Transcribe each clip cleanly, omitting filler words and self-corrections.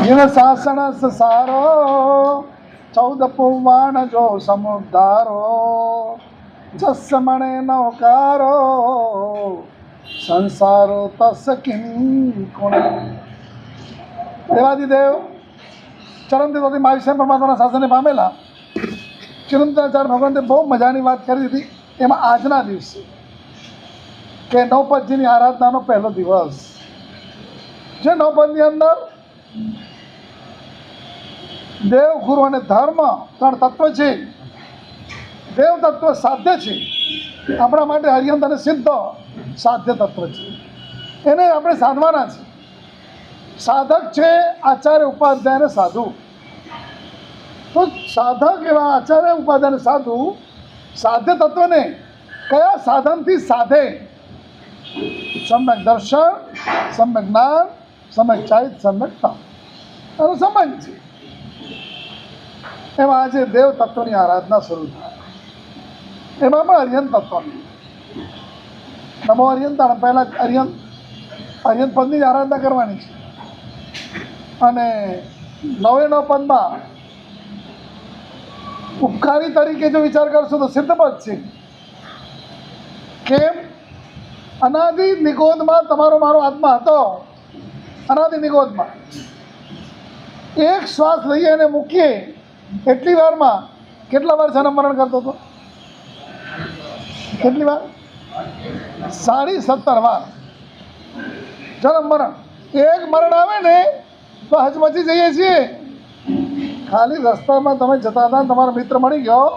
जिन शासन सारो 14 पुवाण जो समुद्धारो जस मणे नौकारो संसारो तस किं कुणे। देवादिदेव चरणથી મહાવિષ્ણુ પરમાત્માના શાસને પામેલા ચિરંતનાચાર્ય ભગવંતે બહુ મજાની વાત કરી હતી. એમાં આજના દિવસે કે નવપદજીની આરાધનાનો પહેલો દિવસ, જે નવપદની અંદર દેવ, ગુરુ અને ધર્મ ત્રણ તત્વ છે. દેવ તત્વ સાધ્ય છે, આપણા માટે હરિયંત અને સિદ્ધ સાધ્ય તત્વ છે, એને આપણે સાધવાના છે. સાધક છે આચાર્ય, ઉપાધ્યાય અને સાધુ. તો સાધક એવા આચાર્ય, ઉપાધ્યાય અને સાધુ સાધ્ય તત્વને કયા સાધનથી સાધે? સમ્યક દર્શન, સમ્યક જ્ઞાન, સમ્યક ચારિત્ર, સમ્યક તપ, એનો સંબંધ છે. એમાં આજે દેવ તત્વની આરાધના શરૂ થાય, એમાં પણ અરિહંત તત્વની. નમો અરિહંતાણ, પહેલાં અરિહંત પદની જ આરાધના કરવાની છે. અને 9 પદમાં ઉપકારી તરીકે જો વિચાર કરશો તો સિદ્ધ પદ છે. કેમ? અનાદિ નિગોદમાં તમારો મારો આત્મા હતો. અનાદિ નિગોદમાં એક શ્વાસ લઈએ અને મૂકીએ એટલી વારમાં કેટલા વાર જન્મ મરણ કરતો હતો? કેટલી વાર? 17.5 વાર જન્મ મરણ. એક મરણ આવે ને તો હચમચી જઈએ છીએ. ખાલી રસ્તામાં તમે જતા હતા, તમારો મિત્ર મળી ગયો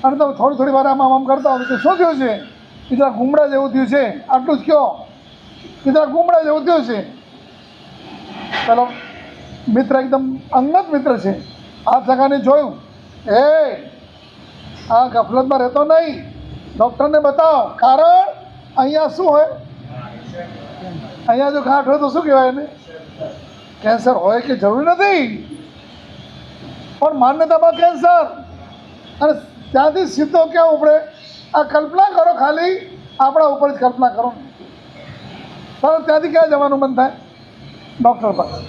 અને તમે થોડી વાર આમ કરતા હોય તો શું થયું છે? બીજા ગુમડા જેવું થયું છે, આટલું જ કહો. બીજા ગુમડા જેવું થયું છે. પેલો મિત્ર એકદમ અંગત મિત્ર છે, હાથ લગાને જોયું, એ આ ગફલતમાં રહેતો નહીં, ડૉક્ટરને બતાવો. કારણ અહીંયા શું હોય? અહીંયા જો ગાંઠ હોય તો શું કહેવાય એને? કેન્સર હોય કે જરૂરી નથી, પણ માન્યતામાં કેન્સર. અને ત્યાંથી સીધો ક્યાં ઉપડે? આ કલ્પના કરો, ખાલી આપણા ઉપર જ કલ્પના કરો. તરત ત્યાંથી ક્યાં જવાનું મન થાય? ડૉક્ટર પાસે.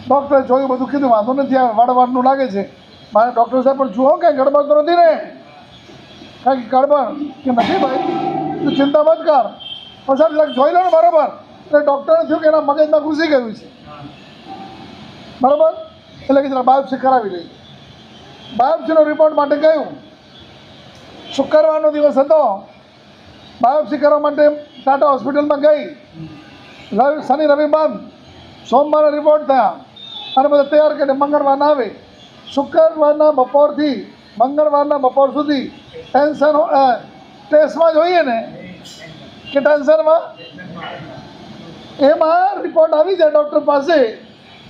ડૉક્ટરે જોયું, બધું કીધું, વાંધો નથી, આવે વાળવાનું લાગે છે. મારે ડૉક્ટર સાહેબ પણ જુઓ કે ગડબડ તો નથી ને? કાંઈક ગડબડ કે નથી ભાઈ, તું ચિંતા મત કર. પછી જોઈ લો ને બરાબર. એટલે ડૉક્ટરને થયું કે એના મગજમાં ઘૂસી ગયું છે, બરાબર. એટલે કે જરા બાયોપ્સી કરાવી લઈએ. બાયોપ્સીનો રિપોર્ટ માટે ગયું. શુક્રવારનો દિવસ હતો. બાયોપ્સી કરવા માટે ટાટા હોસ્પિટલમાં ગઈ. શનિ રવિ બંધ, સોમવારે રિપોર્ટ થયા અને બધા તૈયાર કરીને મંગળવારના આવે. શુક્રવારના બપોરથી મંગળવારના બપોર સુધી ટેન્શન ટેસ્ટમાં જોઈએ ને કે ટેન્શનમાં. એમાં રિપોર્ટ આવી જાય ડૉક્ટર પાસે.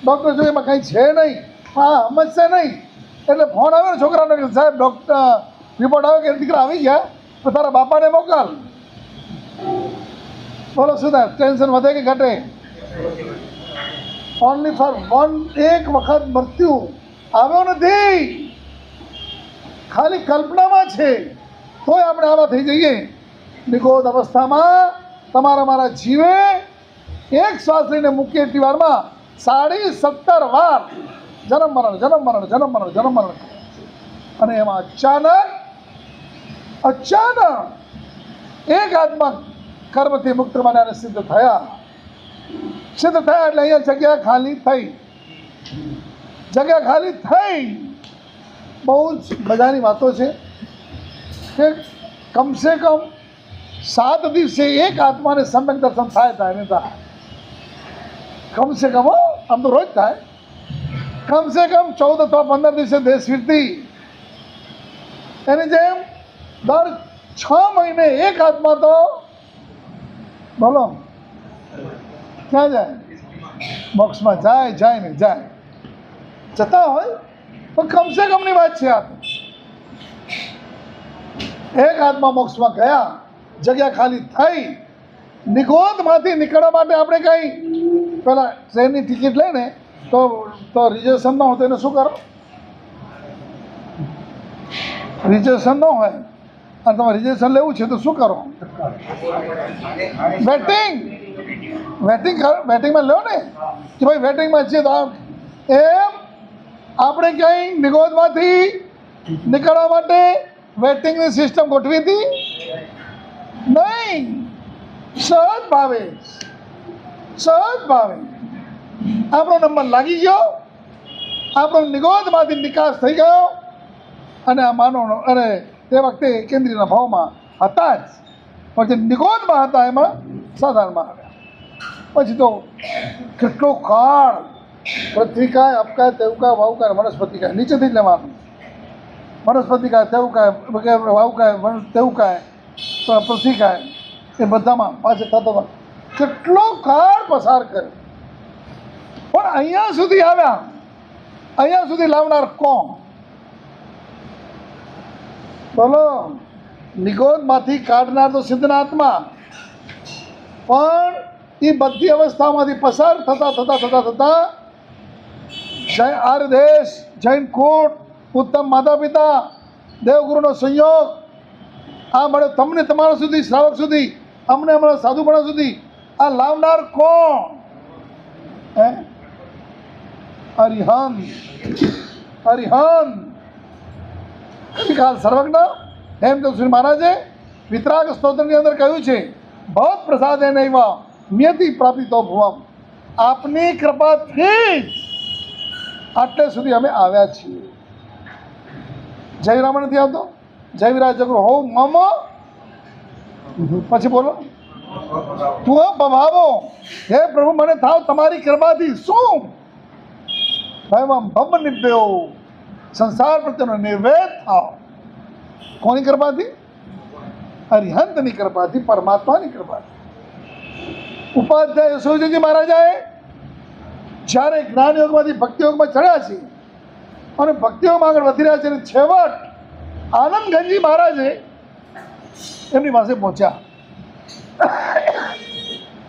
ડૉક્ટર જોઈએ એમાં કંઈ છે નહીં, હા સમજશે નહીં. એટલે ફોન આવ્યો ને છોકરાનો કે સાહેબ ડૉક્ટર રિપોર્ટ આવ્યો કે દીકરા આવી ગયા, તો તારા બાપાને મોકલ. બોલો શું થાય? ટેન્શન વધે કે ઘટે? ઓનલી ફોર વન, એક વખત મૃત્યુ આવ્યો નથી, ખાલી કલ્પનામાં છે. તોય આપણે આવા થઈ જઈએ. નિગોદ અવસ્થામાં તમારા મારા જીવે એક શ્વાસ લઈને મૂકીએ એટલી વારમાં 17.5 વાર જન્મ મરણ, જન્મ મરણ, જન્મ મરણ, જન્મ મરણ. અને એમાં અચાનક એક આત્મા કર્મથી મુક્ત બન્યા સિદ્ધ થયા. સિદ્ધ થયા એટલે અહીંયા જગ્યા ખાલી થઈ. જગ્યા ખાલી થઈ. બહુ જ મજાની વાતો છે કે કમસે કમ 7 દિવસે એક આત્માને સમ્યક દર્શન થાય ને થાય. કમસે કમ, આમ તો રોજ થાય, કમસે કમ 14 અથવા 15 દિવસે દેશ ફીરતી. એની જેમ દર 6 મહિને એક આત્મા તો, બોલો ક્યાં જાય? મોક્ષમાં જાય ને જાય. જતા હોય તો કમસે કમની વાત છે. આ એક આત્મા મોક્ષમાં ગયા, જગ્યા ખાલી થઈ. નિગોદમાંથી નીકળવા માટે આપણે કંઈ પેલા ટ્રેનની ટિકિટ લઈને તો રિઝર્વેશન ન હોય તો એને શું કરો? રિઝર્વેશન ન હોય અને તમારે રિઝર્વેશન લેવું છે તો શું કરો? વેટિંગ. વેટિંગમાં લો ને કે ભાઈ વેટિંગમાં છીએ તો એમ આપણે ક્યાંય નિગોદમાંથી નીકળવા માટે વેટિંગની સિસ્ટમ ગોઠવી હતી નહીં. સહજ ભાવે આપણો નંબર લાગી ગયો, આપણો નિગોદમાંથી નિકાસ થઈ ગયો અને આ માનવ અને તે વખતે કેન્દ્રીયના ભાવમાં હતા જ, પણ જે નિગોદમાં હતા એમાં સાધારણમાં આવ્યા. પછી તો કેટલો કાળ પૃથ્વીકાય, અપકાય, તેવકાય, વાવકાય, વનસ્પતિકાય નીચેથી જ લેવાનું. વનસ્પતિકાય, તેવકાય, વાવકાય, તેવકાય, પૃથ્વીકાય એ બધામાં પાછળ થતો કેટલો કાળ પસાર કર્યો. પણ અહીંયા સુધી આવ્યા, અહીંયા સુધી લાવનાર કોણ? બોલો. નિગોદમાંથી કાઢનાર તો સિદ્ધનાથમાં, પણ એ બધી અવસ્થામાંથી પસાર થતા જૈન આર્યદેશ, જૈન કૂટ, ઉત્તમ માતા પિતા, દેવગુરુનો સંયોગ આ મળે તમને તમારા સુધી, શ્રાવક સુધી, અમને અમારા સાધુપણા સુધી આ લાવનાર કોણ? હે? અરિહંત કાલ સર્વજ્ઞ હેમચંદ્ર મહારાજે વિતરાગ સ્તોત્રની અંદર કહ્યું છે, ભવત પ્રસાદે નૈવ નિયતિ પ્રાપિતો ભુવમ. આપની કૃપાથી જ આટલે સુધી અમે આવ્યા છીએ. જય રામ નથી આવતો? જય વિરાજ જગુ હો મમ. પછી બોલો, તું ભવાવો, હે પ્રભુ મને થાવ તમારી કૃપાથી. શું? ભમ નિભ્યો, સંસાર પ્રત્યેનો નિર્વેદ થાવ. કોની કૃપાથી? અરિહંતની કૃપાથી, પરમાત્માની કૃપાથી. ઉપાધ્યાય યશોજીજી મહારાજાએ જ્યારે જ્ઞાન યોગમાંથી ભક્તિ યોગમાં ચડ્યા છે અને ભક્તિયોગમાં આગળ વધી રહ્યા છે, અને છેવટ આનંદ ગંજી મહારાજે એમની પાસે પહોંચ્યા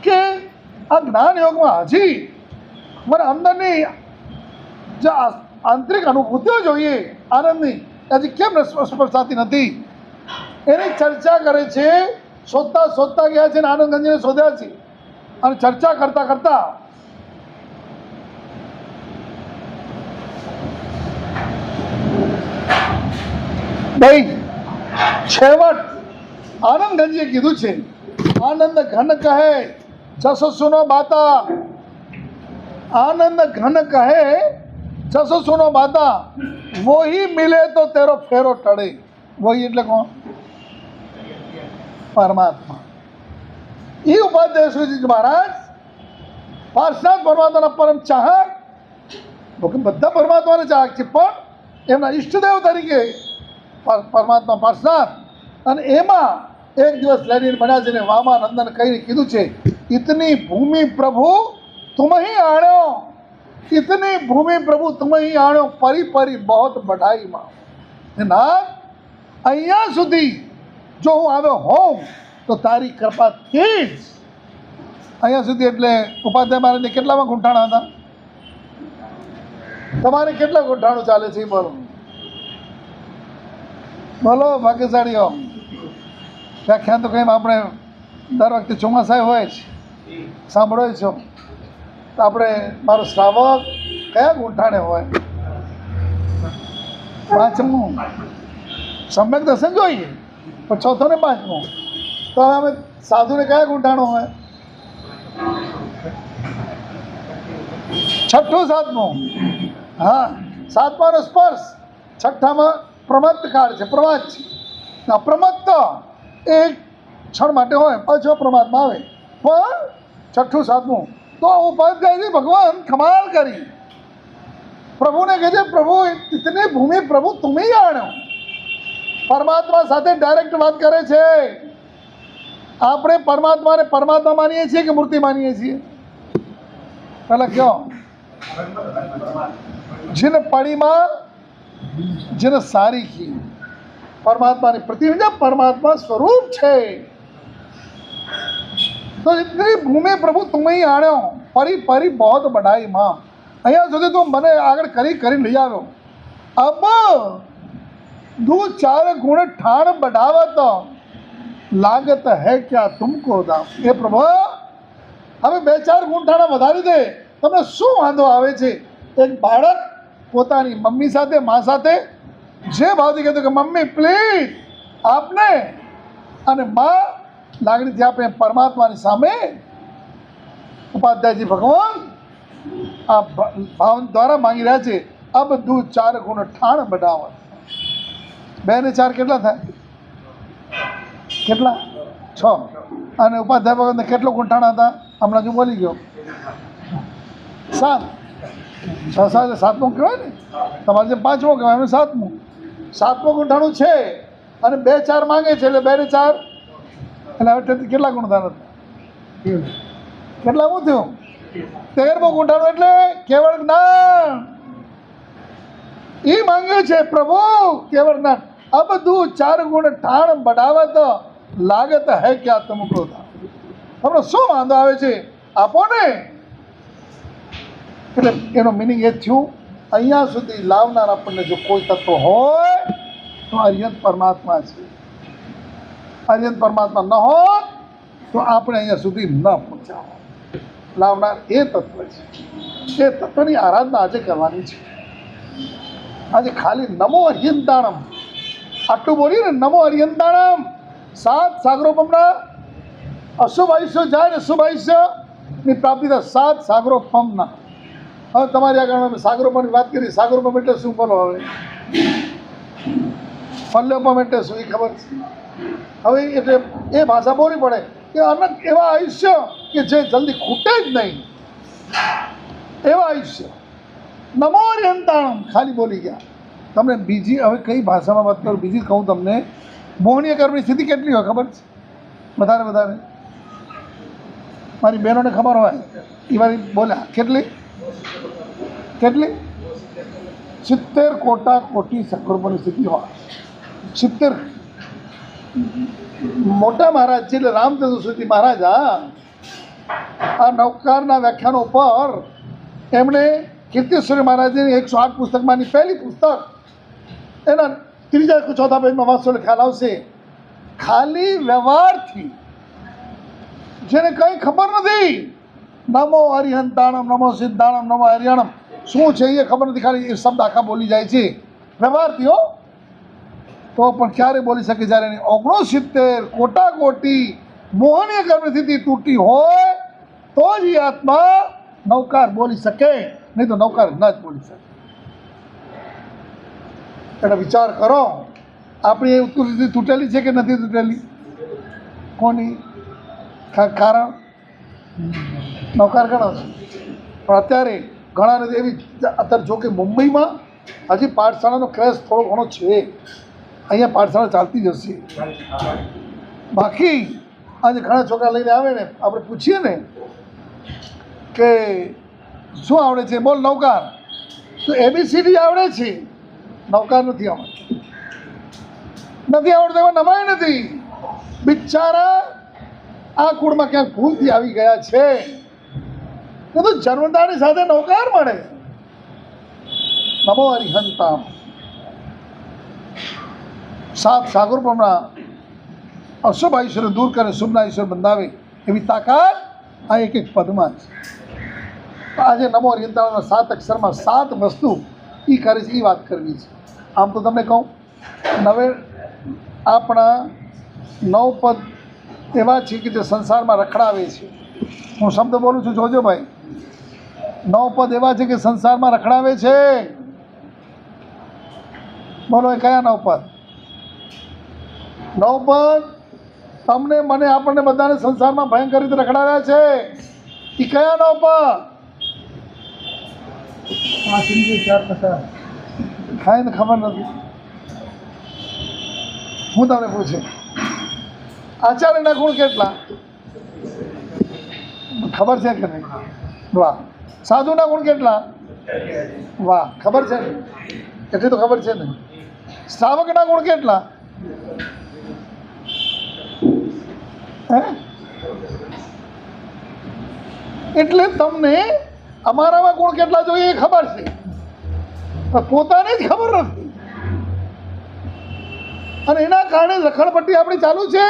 કે આ જ્ઞાન યોગમાં હજી મને અંદરની જે આંતરિક અનુભૂતિઓ જોઈએ આનંદની, હજી કેમ સ્પર્શાતી નથી? એની ચર્ચા કરે છે. શોધતા ગયા છે અને આનંદ ગંજીને શોધ્યા છે, અને ચર્ચા કરતા ભાઈ છેવટ આનંદ ગંજીએ કીધું છે, આનંદ ઘન કહે જસો સુનો બાતા. આનંદ ઘન કહે જસો સુનો બાતા, વોહી મિલે તો તેરો ફેરો ટળે. વોહી એટલે કોણ? પરમાત્મા. એ ઉપાધ્યાય શ્રીજી મહારાજ પાર્શનાથ પરમાત્માના પરમ ચાહક, બધા પરમાત્માને ચાહક છે, પણ એમના ઈષ્ટદેવ તરીકે પરમાત્મા પાર્શનાથ. અને એમાં એક દિવસ લઈને બન્યા છે ને વામાનંદન કહીને કીધું છે, ઇતની ભૂમિ પ્રભુ તુમ હી આણ્યો, ઇતની ભૂમિ પ્રભુ તુમ હી આણ્યો, પરી પરી બહોત બઢાઈમાં. નાથ, અહીંયા સુધી જો હું આવ્યો હોઉં તો તારી કૃપાથી જ. અહીંયા સુધી એટલે ઉપાધ્યાય મહારાજને કેટલામાં ગુંઠાણા હતા? તમારે કેટલા ગુંઠાણું ચાલે છે? બોલો ભાગ્યશાળીઓ. વ્યાખ્યાન તો કંઈ આપણે દર વખતે ચોમાસા હોય જ સાંભળો છો. તો આપણે મારો શ્રાવક કયા ગુંઠાણે હોય? 5મું સમ્યક દર્શન જોઈએ, પણ 4થું ને 5મું. તો હવે અમે સાધુને કયા ગુંઠાણો હોય? 6ઠું 7મું. હા, 7માનો સ્પર્શ, 6ઠામાં પ્રમત્ત કાળ છે, પ્રમાદ છે. અપ્રમત્ત એક ક્ષણ માટે હોય, પાછો પ્રમાદમાં આવે. પણ 6ઠું 7મું તો ઉપાધ્યાયજી ભગવાન કમાલ કરી. પ્રભુને કહે છે, પ્રભુ ઇતની ભૂમિ પ્રભુ તુમે આણ્યો. પરમાત્મા સાથે ડાયરેક્ટ વાત કરે છે. આપણે પરમાત્માને પરમાત્મા માનીએ છીએ કે મૂર્તિ માનીએ છીએ? પહેલાં કયો? જીન પડીમાં જેને સારી કી પરમાત્માની પ્રતિનિધિ, પરમાત્મા સ્વરૂપ છે. તો ઇતની ભૂમિ પ્રભુ તુમે આણ્યો, પરી પરી બહોત બઢાઈ માં. અહીંયા સુધી તું મને આગળ કરી લઈ આવ્યો. અબ દૂ 4 ગુણ ઠાણ બઢાવત, લાગત હૈ ક્યા તુમકો દામ. એ પ્રભુ હવે 2-4 ગુંઠાણા વધારી દે, તમને શું વાંધો આવે છે? એક બાળક પોતાની મમ્મી સાથે, મા સાથે જે ભાવથી કહેતું કે મમ્મી પ્લીઝ આપને, અને મા લાગણીથી આપણે પરમાત્માની સામે ઉપાધ્યાયજી ભગવાન આ ભાવ દ્વારા માંગી રહ્યા છે, અબ દૂધ 4 ગુણ ઠાણ બડાવત. 2 ને 4 કેટલા થાય? કેટલા? 6. અને ઉપાધ્યાય ભગવાનને કેટલો ગુંઠાણા હતા? હમણાં જો બોલી ગયો 7. 6 સાથે 7મું કહેવાય ને, તમારે જેમ 5મું કહેવાય એનું 7મું. 7મું ગુંઠાણું છે અને 2-4 માંગે છે, એટલે 2 ને 4 એટલે હવે કેટલા ગુંઠાણા હતા? કેટલામું થયું? 13મું ગુંઠાણું એટલે કેવળ જ્ઞાન. એ માંગે છે પ્રભુ કેવળ જ્ઞાન. અબ દૂધ 4 ગુણ ઠાણ બઢાવત લાગત હૈ ક્યાં તુમકો? તમને શું વાંધો આવે છે? આપો ને. એટલે એનો મિનિંગ એ થયું, અહીંયા સુધી લાવનાર આપણને જો કોઈ તત્વ હોય તો અર્યંત પરમાત્મા છે. અર્યંત પરમાત્મા ન હોત તો આપણે અહીંયા સુધી ન પહોંચ્યા. લાવનાર એ તત્વ છે. એ તત્વની આરાધના આજે કરવાની છે. આજે ખાલી નમો અર્યંતાણમ આટલું બોલીને, નમો અર્યંતાણમ 7 સાગરોપમના અશુભ આયુષ્ય જાય ને શુભ આયુષ્યની પ્રાપ્તિ થાય. 7 સાગરોપમના. હવે તમારી આગળ સાગરોપમની વાત કરી. સાગરોપમ એટલે શું બોલો? હવે ફલ્યોપમ એટલે શું એ ખબર છે? હવે એટલે એ ભાષા બોલવી પડે કે અનંત એવા આયુષ્ય કે જે જલ્દી ખૂટે જ નહીં, એવા આયુષ્ય. નમો અર્યંતાણમ ખાલી બોલી ગયા. તમને બીજી હવે કઈ ભાષામાં વાત કરું? બીજી કહું તમને. મોહનીય કર્મની સ્થિતિ કેટલી હોય ખબર છે? વધારે મારી બહેનોને ખબર હોય એ મારી બોલ્યા કેટલી 70 કોટી સાગરોપમની સ્થિતિ હોય. 70 મોટા મહારાજ છે એટલે રામચંદ્ર સુરતી મહારાજ આ નવકારના વ્યાખ્યાનો ઉપર એમણે કીર્તિશ્વરી મહારાજની 108 પુસ્તકમાંની પહેલી પુસ્તક એના 3 કે 4 પેજમાં વાંચો એટલે ખ્યાલ આવશે. ખાલી વ્યવહારથી જેને કંઈ ખબર નથી, નમો અરિહંતાણમ, નમો સિદ્ધાણમ, નમો હરિયાણમ શું છે એ ખબર નથી, ખાલી એ શબ્દ આખા બોલી જાય છે વ્યવહારથી હો, તો પણ ક્યારે બોલી શકે જ્યારે એની 69 કોટી મોહનીય કર્મની સ્થિતિ તૂટી હોય તો જ એ આત્મા નવકાર બોલી શકે, નહીં તો નવકાર ન જ બોલી શકે. એટલે વિચાર કરો, આપણી એ ઉત્કૃતિ તૂટેલી છે કે નથી તૂટેલી? કોની? કારણ નવકાર ઘણા છે, પણ અત્યારે ઘણા એવી અત્યારે જો કે મુંબઈમાં હજી પાઠશાળાનો ક્રેઝ થોડો ઘણો છે. અહીંયા પાઠશાળા ચાલતી જ હશે. બાકી આજે ઘણા છોકરા લઈને આવે ને, આપણે પૂછીએ ને કે શું આવડે છે, બોલ નવકાર, તો ABCD આવડે છે, નવકાર નથી આવડતું. એમાં નમાય નથી. બિચારા આ કુળમાં ક્યાંક ભૂલથી આવી ગયા છે, તો જન્મદાની સાથે નવકાર મળે. નમો અરિહંતામ. 7 સાગરોપમના અશુભ આયુષ્યને દૂર કરે, શુભના આયુષ્ય બંધાવે એવી તાકાત આ એક પદમાં છે. આજે નમો અરિહંતામના 7 અક્ષરમાં 7 વસ્તુ એ કરે છે, એ વાત કરવી છે. આમ તો તમને કહું, આપણા 9 પદ એવા છે કે જે સંસારમાં રખડાવે છે. હું શબ્દ બોલું છું, જોજો ભાઈ. 9 પદ એવા છે કે સંસારમાં રખડાવે છે. બોલો એ કયા 9 પદ? 9 પદ તમને, મને, આપણને બધાને સંસારમાં ભયંકર રીતે રખડાવ્યા છે. એ કયા 9 પદ? ખાય ને ખબર નથી. હું તમને પૂછે, આચાર્યના ગુણ કેટલા ખબર છે કે નહીં? વાહ. સાધુના ગુણ કેટલા? વાહ, ખબર છે ને? એટલી તો ખબર છે ને. શ્રાવકના ગુણ કેટલા? એટલે તમને અમારામાં ગુણ કેટલા જોઈએ એ ખબર છે, પણ પોતાને જ ખબર નથી. અને એના કારણે રખડપટ્ટી આપણી ચાલુ છે.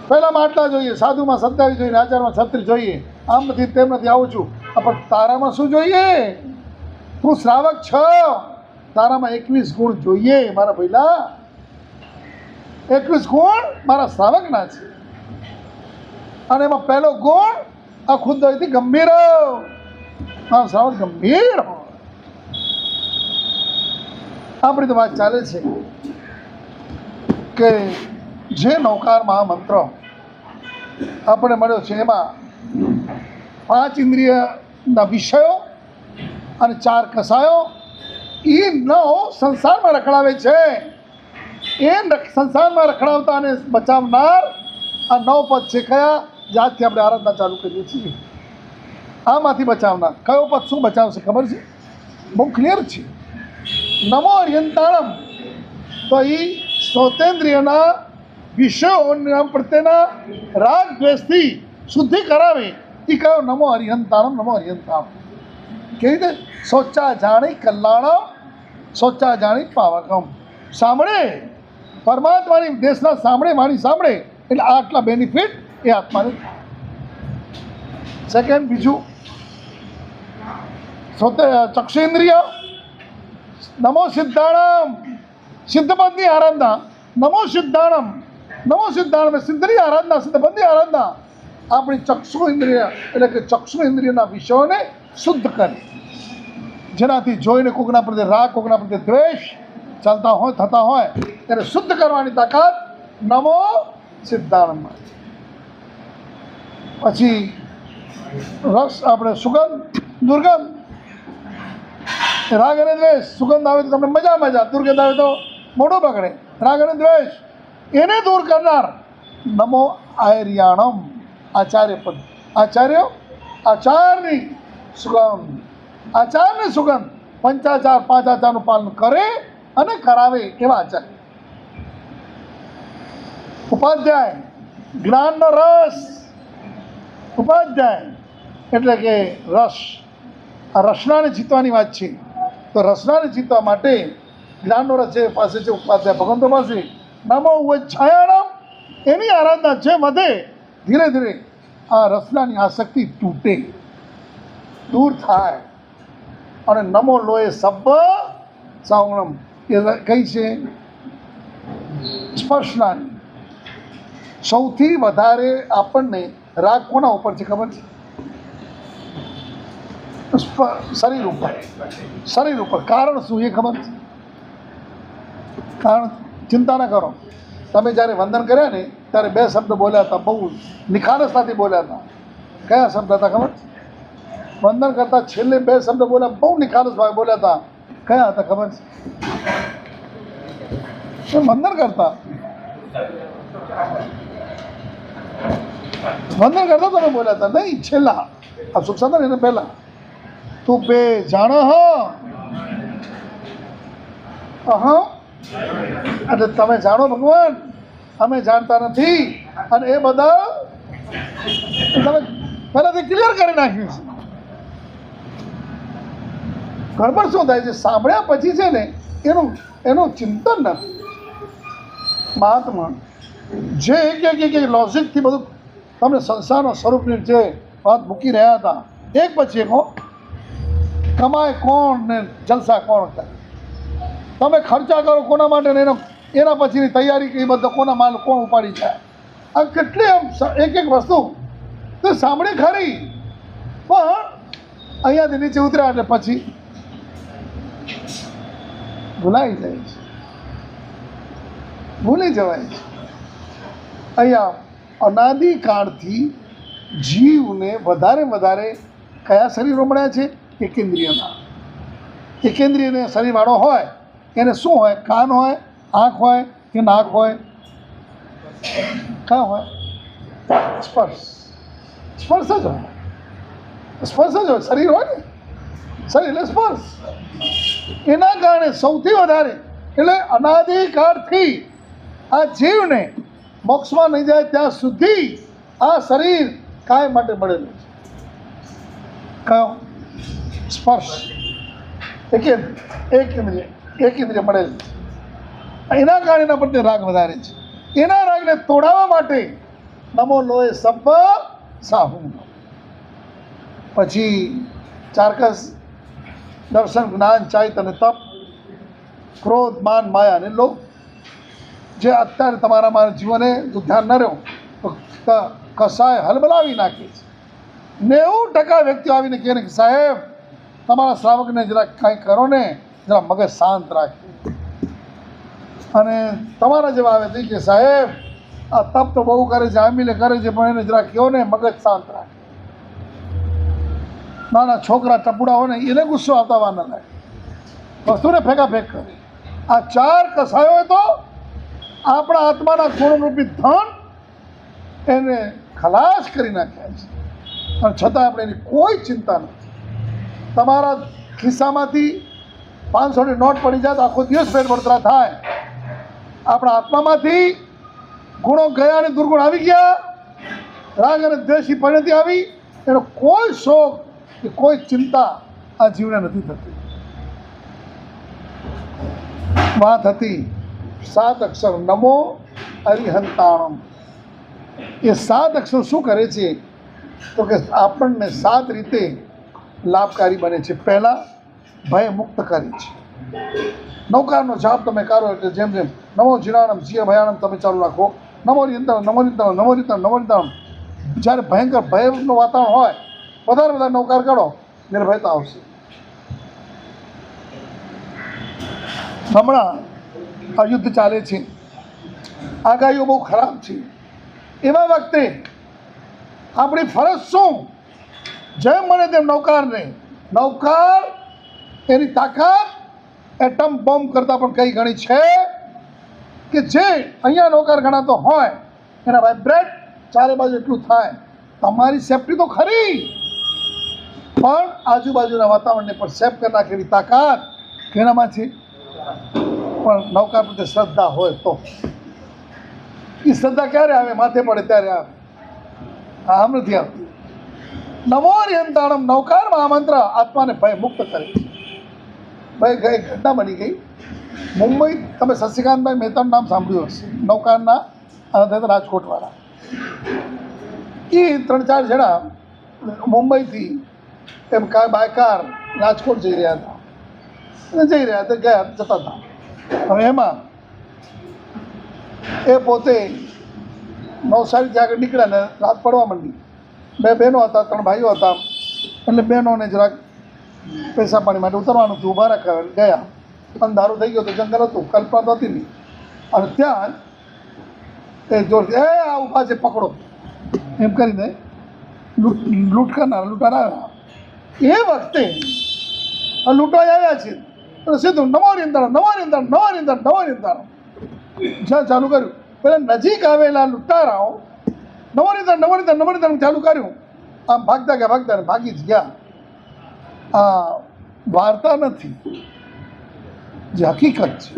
પહેલાંમાં આટલા જોઈએ, સાધુમાં 27 જોઈએ, આચારમાં 36 જોઈએ, આમ નથી તેમ નથી આવું છું. પણ તારામાં શું જોઈએ? તું શ્રાવક છ, તારામાં 21 ગુણ જોઈએ મારા ભઈલા. 21 ગુણ મારા શ્રાવકના છે. અને એમાં પહેલો ગુણ આ ખુદ્દયથી ગંભીર. મારો શ્રાવક ગંભીર હોય. આપણી તો વાત ચાલે છે કે જે નૌકાર મહામંત્ર આપણે મળ્યો છે એમાં 5 ઇન્દ્રિયના વિષયો અને 4 કસાયો એ 9 સંસારમાં રખડાવે છે. એ સંસારમાં રખડાવતા અને બચાવનાર આ 9 પદ છે. કયા? જ્યાંથી આપણે આરાધના ચાલુ કરીએ છીએ આમાંથી બચાવનાર. કયો પદ શું બચાવશે ખબર છે? બહુ ક્લિયર છે. નમો અર્યંતાણમ. તો એ શ્રોતેન્દ્રિયના વિષયો પ્રત્યેના રાગ દ્વેષથી શુદ્ધિ કરાવે એ કયો? નમો અર્યંતાણમ. નમો અર્યંતાણમ કેવી રીતે? શૌચા જાણી કલ્યાણમ, શૌચા જાણી પાવકમ. સાંભળે પરમાત્માની દેશના સાંભળે, વાણી સાંભળે એટલે આટલા બેનિફિટ એ આત્માને. સેકન્ડ, બીજું ચક્ષેન્દ્રિય. નમો સિદ્ધાણમ, સિદ્ધપદની આરાધના. નમો સિદ્ધાણમ, નમો સિદ્ધાણમ સિદ્ધની આરાધના, સિદ્ધપદની આરાધના આપણી ચક્ષુ ઇન્દ્રિય એટલે કે ચક્ષુ ઇન્દ્રિયના વિષયોને શુદ્ધ કરે. જેનાથી જોઈને કોકના પ્રત્યે રાગ, કોકના પ્રત્યે દ્વેષ ચાલતા હોય, થતા હોય તેને શુદ્ધ કરવાની તાકાત નમો સિદ્ધાણમાં. પછી રસ આપણે સુગંધ, દુર્ગંધ. રાગ અને દ્વેષ. સુગંધ આવે તો તમને મજા, દુર્ગંધ આવે તો મોઢું પકડે. રાગ અને દ્વેષ એને દૂર કરનાર નમો આર્યાણમ. આચાર્ય પદ. આચાર્ય, આચારની સુગંધ. આચારની સુગંધ. પંચાચાર, 5 આચારનું પાલન કરે અને કરાવે એવા આચાર્ય. ઉપાધ્યાય, જ્ઞાનનો રસ. ઉપાધ્યાય એટલે કે રસ. આ રસનાને જીતવાની વાત છે. તો રસનાને જીતવા માટે જ્ઞાનનો રસ જે પાસે છે ઉપાધ્યાય ભગવંતો પાસે. નમો છાયાણમ. એની આરાધના જે વધે ધીરે ધીરે આ રસનાની આસક્તિ તૂટે, દૂર થાય. અને નમો લોએ સબ્બ સાવણમ એ કઈ છે? સ્પર્શનાની. સૌથી વધારે આપણને રાગ કોના ઉપર છે ખબર છે? શરીર ઉપર. શરીર ઉપર. કારણ શું એ ખબર છે? કારણ ચિંતા ન કરો. તમે જ્યારે વંદન કર્યા ને ત્યારે 2 શબ્દ બોલ્યા હતા, બહુ નિખાલસતાથી બોલ્યા હતા. કયા શબ્દ હતા ખબર? વંદન કરતા છેલ્લે 2 શબ્દ બોલ્યા, બહુ નિખાલસ ભાવે બોલ્યા હતા. કયા હતા ખબર છે? વંદન કરતા તમે બોલ્યા હતા નહીં, છેલ્લા આ સુખ સાધન એને પહેલા. તું બે જાણ એટલે તમે જાણો ભગવાન, અમે જાણતા નથી. અને એ બધા તમે પહેલાથી ક્લિયર કરી નાખ્યું છે. ગડબડ શું થાય છે? સાંભળ્યા પછી છે ને એનું ચિંતન નથી. મહાત્મા જે એક લોજિકથી બધું તમને સંસારના સ્વરૂપની જે વાત મૂકી રહ્યા હતા, એક પછી એક કમાય કોણ ને જલસા કોણ કરે. તમે ખર્ચા કરો કોના માટે ને એના પછીની તૈયારી કઈ બધો કોના માલ કોણ ઉપાડી જાય. આ કેટલી આમ એક વસ્તુ તો સાંભળી ખરી, પણ અહીંયાથી નીચે ઉતર્યા એટલે પછી ભૂલાઈ જાય છે, ભૂલી જવાય છે. અહીંયા અનાદિકાળથી જીવને વધારે કયા શરીરો મળ્યા છે? એકેન્દ્રિયના. એકેન્દ્રિયને શરીરવાળો હોય એને શું હોય? કાન હોય, આંખ હોય કે નાક હોય? કાં હોય? સ્પર્શ. સ્પર્શ જ હોય. સ્પર્શ જ હોય. શરીર હોય ને, શરીર એટલે સ્પર્શ. એના કારણે સૌથી વધારે એટલે અનાદિકાળથી આ જીવને મોક્ષમાં નહીં જાય ત્યાં સુધી આ શરીર કાયમ માટે મળેલું છે. કયો? સ્પર્શ. એક ઇન્દ્રિય મળેલું છે. એના કારણે એના પ્રત્યે રાગ વધારે છે. એના રાગને તોડાવવા માટે નમો લોય સબ્બ સાહુ. પછી ચારકસ દર્શન જ્ઞાન ચારિત અને તપ, ક્રોધ માન માયા અને લોભ, જે અત્યારે તમારા મારા જીવને જો ધ્યાન ન રહ્યો તો કસાય હલબલાવી નાખે છે. 90% વ્યક્તિઓ આવીને કહે ને કે સાહેબ તમારા શ્રાવકને જરા કાંઈ કરો ને, જરા મગજ શાંત રાખે. અને તમારા જેવા આવે છે કે સાહેબ આ તપ તો બહુ કરે છે, આમીલે કરે છે, પણ એને જરા કહો ને મગજ શાંત રાખે. નાના છોકરા ટપુડા હોય ને એને ગુસ્સો આવતા વાર ન લાગે, વસ્તુને ફેંકાફેંક કરે. આ 4 કસાયો તો આપણા આત્માના ગુણરૂપી ધન એને ખલાસ કરી નાખ્યા છે, અને છતાં આપણે એની કોઈ ચિંતા નથી. તમારા ખિસ્સામાંથી 500ની નોટ પડી જાય તો આખો દિવસ પેટ બળતરા થાય. આપણા આત્મામાંથી ગુણો ગયા અને દુર્ગુણ આવી ગયા, રાગ અને દ્વેષની પરિણતિ આવી, એનો કોઈ શોક કે કોઈ ચિંતા આ જીવને નથી થતી. વાત હતી 7 અક્ષર નમો અરિહંતાણમ. એ 7 અક્ષર શું કરે છે તો કે આપણને 7 રીતે લાભકારી બને છે. પહેલાં ભય મુક્ત કરે છે. નૌકારનો જાપ તમે કરો એટલે જેમ જેમ નમો જીરાણમ જીય ભયાણમ તમે ચાલુ રાખો, નમો રીંતમ નમો રીંતમ નમો રીંતમ નમો રીંતમ. જ્યારે ભયંકર ભયનું વાતાવરણ હોય વધારે નૌકાર કરો, નિર્ભયતા આવશે. હમણાં આ યુદ્ધ ચાલે છે, આગાહીઓ બહુ ખરાબ છે. એવા વખતે આપણી ફરજ શું? જેમ મને તેમ નૌકાર એની તાકાત એટમ બોમ્બ કરતાં પણ કઈ ગણી છે કે જે અહીંયા નૌકાર ગણાતો હોય એના વાઇબ્રેટ ચારે બાજુ એટલું થાય. તમારી સેફટી તો ખરી, પણ આજુબાજુના વાતાવરણને પણ સેફ કરી નાખે એવી તાકાત કેનામાં છે? પણ નૌકાર પ્રત્યે શ્રદ્ધા હોય તો. એ શ્રદ્ધા ક્યારે આવે? માથે પડે ત્યારે આવે. આમ નથી આવતી. નમો અરિહંતાણમ નૌકારમાં આ મંત્ર આત્માને ભય મુક્ત કરે છે. ભાઈ એક ઘટના બની ગઈ મુંબઈ. તમે શશિકાંતભાઈ મહેતાનું નામ સાંભળ્યું હશે, નૌકારના રાજકોટવાળા. એ 3-4 જણા મુંબઈથી એમ બાય કાર રાજકોટ જઈ રહ્યા હતા ગયા જતા હતા. હવે એમાં એ પોતે નવસારીથી આગળ નીકળ્યા ને રાત પડવા માંડી. 2 બહેનો હતા, 3 ભાઈઓ હતા. એટલે બહેનોને જરાક પૈસા પાણી માટે ઉતરવાનું હતું, ઊભા રાખ્યા ગયા. અંધારું થઈ ગયો તો જંગલ હતું, કલ્પના તો હતી નહીં. અને ત્યાં એ જોરથી આ ઊભા છે પકડો એમ કરીને લૂંટ લૂંટારા આવ્યા. એ વખતે લૂંટવા આવ્યા છે તો સીધું નમો રીંધાણો નમો રીંધાણો નમો રીંધાણો નમો રીંધાણો જ્યાં ચાલુ કર્યું. પેલા નજીક આવેલા લૂંટારાઓ નમો રીંધાણો ચાલુ કર્યું. આમ ભાગતા ભાગી જ ગયા. આ વાર્તા નથી, જે હકીકત છે.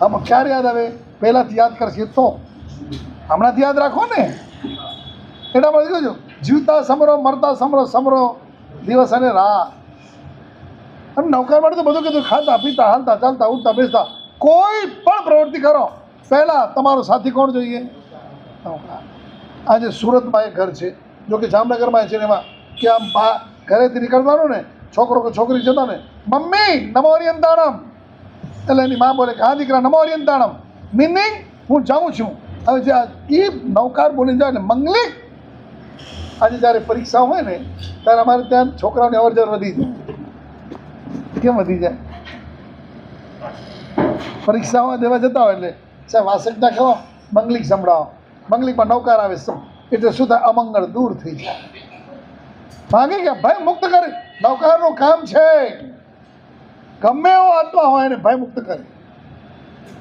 આમાં ક્યારે યાદ આવે? પહેલાંથી યાદ કરશે તો. હમણાંથી યાદ રાખો ને. એટલા માટે કહું છું, જીવતા સમરો મરતા સમરો દિવસ અને રાત. અને નૌકાર માટે તો બધું કીધું, ખાતા પીતા હાલતા ચાલતા ઉઠતા બેસતા કોઈ પણ પ્રવૃત્તિ કરો પહેલાં તમારો સાથી કોણ જોઈએ? નૌકાર. આજે સુરતમાં એક ઘર છે, જો કે જામનગરમાં છે ને, એમાં કે આમ ઘરેથી નીકળવાનું ને છોકરો કે છોકરી જતા ને મમ્મી નમો અરિહંતાણમ, એટલે એની મા બોલે કે હા દીકરા નમો અરિહંતાણમ, મિનિંગ હું જાઉં છું. હવે જે એ નૌકાર બોલી જાય ને મંગલિક. આજે જ્યારે પરીક્ષા હોય ને ત્યારે અમારે ત્યાં છોકરાઓની અવરજવર વધી જાય. કેમ વધી જાય? પરીક્ષામાં દેવા જતા હોય એટલે સાહેબ વાસકતા કહો મંગલિક સંભળાવો. મંગલિકમાં નૌકાર આવે એટલે શું થાય? અમંગળ દૂર થઈ જાય. ભાગી ગયા. ભય મુક્ત કરે. નૌકારનું કામ છે ગમે એવો આત્મા હોય એને ભય મુક્ત કરે.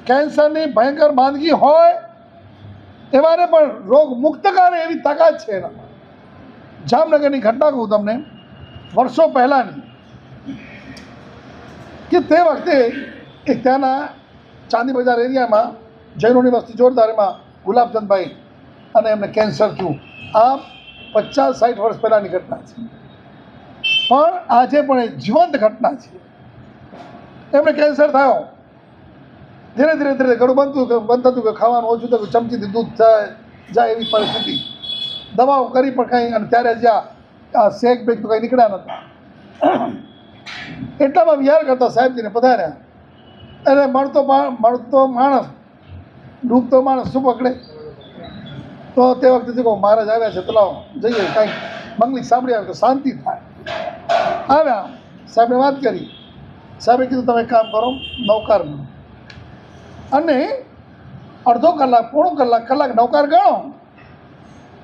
કેન્સરની ભયંકર માંદગી હોય એવાને પણ રોગ મુક્ત કરે એવી તાકાત છે એનામાં. જામનગરની ઘટના કહું તમને, વર્ષો પહેલાંની, કે તે વખતે એક ત્યાંના ચાંદી બજાર એરિયામાં જૈનોની વસ્તી જોરદાર, એમાં ગુલાબચંદભાઈ અને એમને કેન્સર થયું. આ 50-60 વર્ષ પહેલાંની ઘટના છે, પણ આજે પણ એ જીવંત ઘટના છે. એમને કેન્સર થયો ધીરે ધીરે ધીરે ઘણું બંધ થતું કે ખાવાનું ઓછું થયું, ચમચીથી દૂધ જાય એવી પરિસ્થિતિ. દવાઓ કરી પણ કંઈ, અને ત્યારે જ્યાં આ શેક બેક તો કંઈ નીકળ્યા નહોતા. એટલામાં વિચાર કરતા સાહેબજીને પધાર્યા. અને મળતો માણસ ડૂબતો માણસ શું પકડે? તો તે વખતે કહું મહારાજ આવ્યા છે, તો લાવો જઈએ, કાંઈક મંગલિક સાંભળી આવે તો શાંતિ થાય. આવ્યા, સાહેબને વાત કરી. સાહેબે કીધું તમે એક કામ કરો, નૌકારનું, અને અડધો કલાક પોણો કલાક નૌકાર ગણો,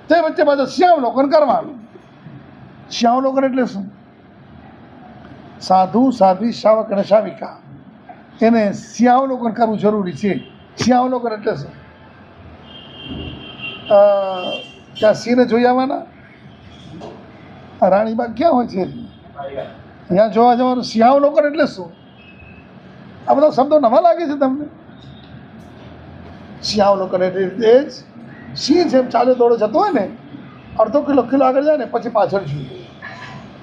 તે વચ્ચે પાછું શ્યાવલોકન કરવાનું. શ્યાવલોકન એટલે શું? સાધુ સાધ્વી શાવક અને શાવિકા એને શ્યાવલોકન કરવું જરૂરી છે. શ્યાવલોકન એટલે શું? ત્યાં સિંહને જોઈ આવવાના, રાણીબાગ ક્યાં હોય છે ત્યાં જોવા જવાનું. શ્યાવલોકન એટલે શું? આ બધા શબ્દો નવા લાગે છે તમને? શ્યાવલોકન એટલે જ સિંહ જેમ ચાલે દોડો જતો હોય ને, અડધો કિલો આગળ જાય ને પછી પાછળ જોઈએ,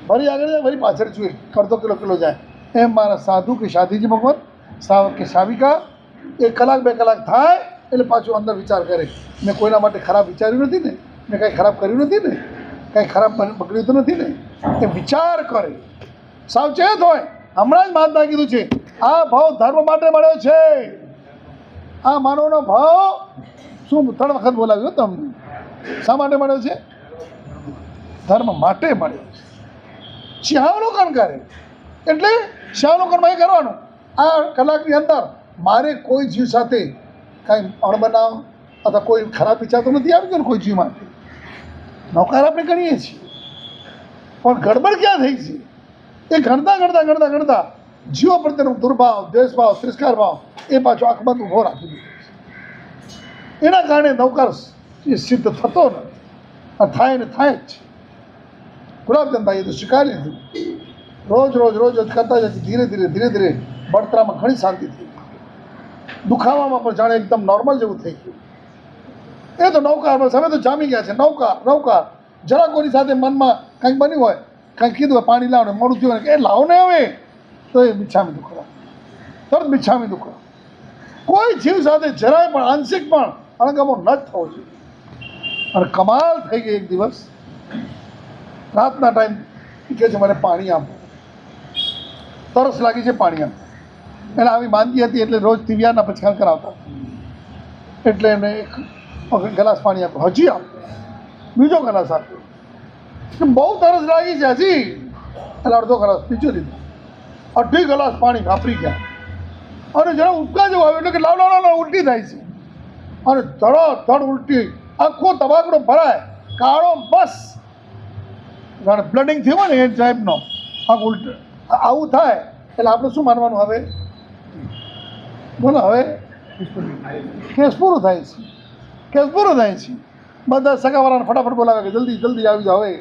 ફરી આગળ જાય ફરી પાછળ જોઈએ, અડધો કિલો જાય. એમ મારા સાધુ કે સાધીજી ભગવાન, સાવક કે સાવિકા 1 કલાક 2 કલાક થાય એટલે પાછું અંદર વિચાર કરે, મેં કોઈના માટે ખરાબ વિચાર્યું નથી ને, મેં કંઈ ખરાબ કર્યું નથી ને, કંઈ ખરાબ પકડ્યું તો નથી ને, એ વિચાર કરે, સાવચેત હોય. હમણાં જ મહાત્માએ કીધું છે, આ ભાવ ધર્મ માટે મળ્યો છે. આ માનવનો ભાવ શું 3 વખત બોલાવ્યો તમને? શા માટે મળ્યો છે? ધર્મ માટે મળ્યો છે. શ્યાવલોકન કરે એટલે શ્યાવલોકનમાં એ કરવાનું, આ કલાકની અંદર મારે કોઈ જીવ સાથે કાંઈ અણબનાવ અથવા કોઈ ખરાબ વિચાર તો નથી આવી ગયો ને કોઈ જીવ માટે. નૌકાર આપણે ગણીએ છીએ, પણ ગડબડ ક્યાં થઈ છે? એ ગણતા જીવો પ્રત્યેનો દુર્ભાવ, દ્વેષભાવ, તિરસ્કાર ભાવ એ પાછો આંખમાં ઊભો રાખી દીધો. એના કારણે નૌકાર એ સિદ્ધ થતો નથી, અને થાય ને થાય જ છે. ગુલાબચંદભાઈએ તો સ્વીકારી લીધું. રોજ કરતા જ ધીરે ધીરે બળતરામાં ઘણી શાંતિ થઈ, દુખાવામાં પણ જાણે એકદમ નોર્મલ જેવું થઈ ગયું. એ તો નૌકાર બસ હવે તો જામી ગયા છે. નૌકાર જરા કોઈની સાથે મનમાં કંઈક બન્યું હોય, કંઈક કીધું હોય પાણી લાવો ને મોડું થયું હોય કે એ લાવો ને હવે, તો એ મિચ્છામી દુક્કડમ, તરત મિચ્છામી દુક્કડમ. કોઈ જીવ સાથે જરાય પણ આંશિક પણ અણગમો ન જ થવો જોઈએ. અને કમાલ થઈ ગઈ. એક દિવસ રાતના ટાઈમ કહે છે મને પાણી આપો, તરસ લાગી છે, પાણી આપો. એને આવી માંદગી હતી એટલે રોજ તિવિયાના પછાણ કરાવતા, એટલે એમને એક ગ્લાસ પાણી આપ્યો. હજી આપો, બીજો ગ્લાસ આપ્યો. બહુ તરસ લાગી છે હજી, એટલે અડધો ગ્લાસ બીજો લીધો. 2.5 ગ્લાસ પાણી વાપરી ગયા. અને જરા ઉબકા જેવું આવ્યું એટલે કે લાવ ઉલટી થાય છે. અને ધડ ઉલટી, આખો તબાકડો ભરાય, કાળો બસ, જાણે બ્લડિંગ થયું હોય ને એ ટાઈપનો આખું ઉલટ. આવું થાય એટલે આપણે શું માનવાનું? હવે બોલો, હવે કેસ પૂરો થાય છે. બધા સગાવાળાને ફટાફટ બોલાવે કે જલ્દી આવી જાઓ. હવે